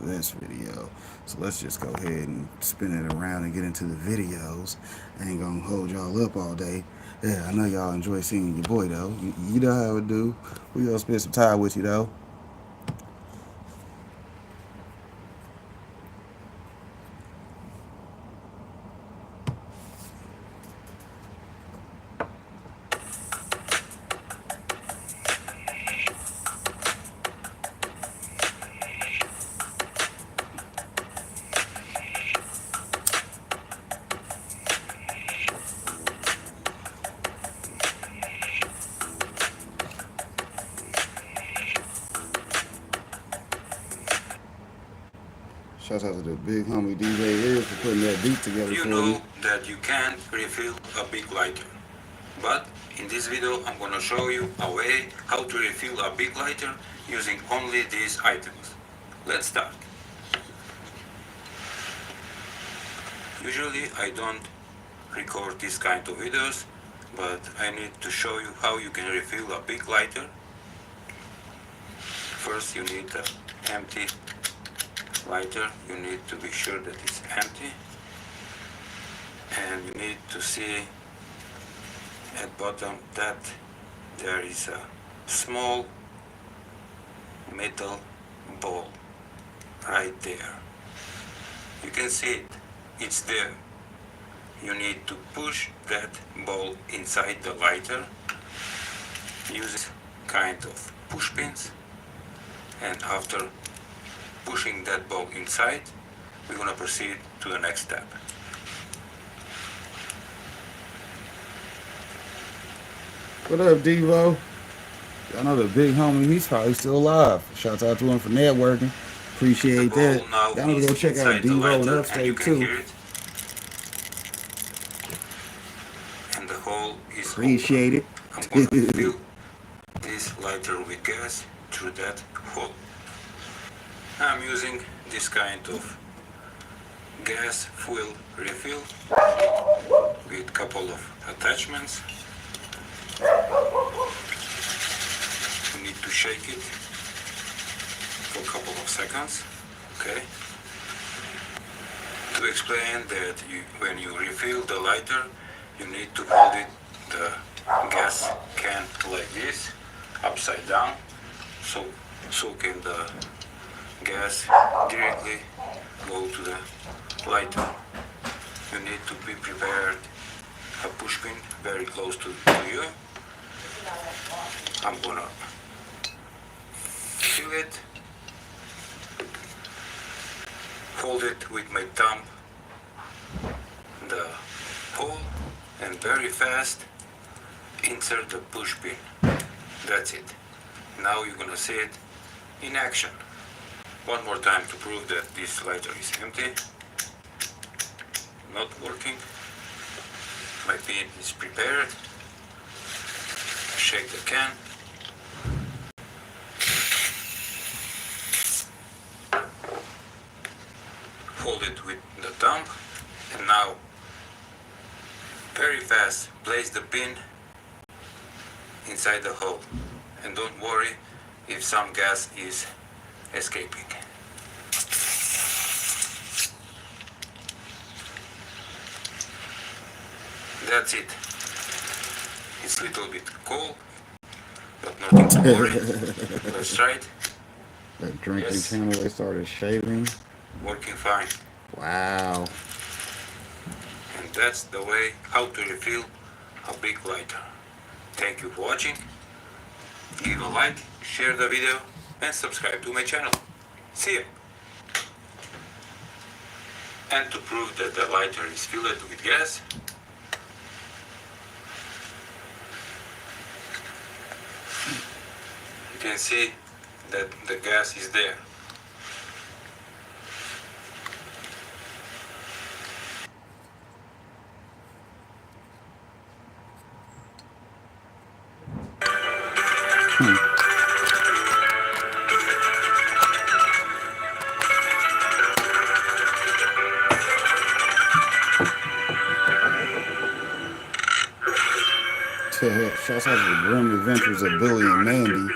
this video. So let's just go ahead and spin it around and get into the videos. I ain't gonna hold y'all up all day. Yeah, I know y'all enjoy seeing your boy though. You know how it do. We gonna spend some time with you though. Shout out to the big homie DJ Ears for putting that beat together you for know me. that you can't refill a big lighter. But in this video I'm gonna show you a way how to refill a big lighter using only these items. Let's start. Usually I don't record this kind of videos, but I need to show you how you can refill a big lighter. First you need an empty lighter. You need to be sure that it's empty, and you need to see at bottom that there is a small metal ball right there. You can see it, it's there. You need to push that ball inside the lighter. Use kind of push pins, and after pushing that ball inside, we're gonna proceed to the next step. What up, Devo? I know the big homie, he's probably still alive. Shout out to him for networking. Appreciate that. Y'all need to go check out Devo and Upstate too. And the hole is Appreciate it. I'm gonna fill this lighter with gas through that hole. I'm using this kind of gas fuel refill with couple of attachments. You need to shake it for a couple of seconds, okay? To explain that when you refill the lighter, you need to hold it, the gas can like this, upside down, so can the gas directly go to the lighter. You need to be prepared a push pin very close to you. I'm gonna fill it, hold it with my thumb, the hole, and very fast insert the push pin. That's it. Now you're gonna see it in action. One more time to prove that this lighter is empty. Not working. My pin is prepared. Shake the can. Hold it with the thumb, and now very fast place the pin inside the hole, and don't worry if some gas is escaping. That's it. It's a little bit cold, but nothing to worry. Let's try it. That drinking channel, they started shaving. Working fine. Wow. And that's the way how to refill a big lighter. Thank you for watching. Give a like, share the video, and subscribe to my channel. See you. And to prove that the lighter is filled with gas, you can see that the gas is there. Shouts out to the Grim Adventures of Billy and Mandy.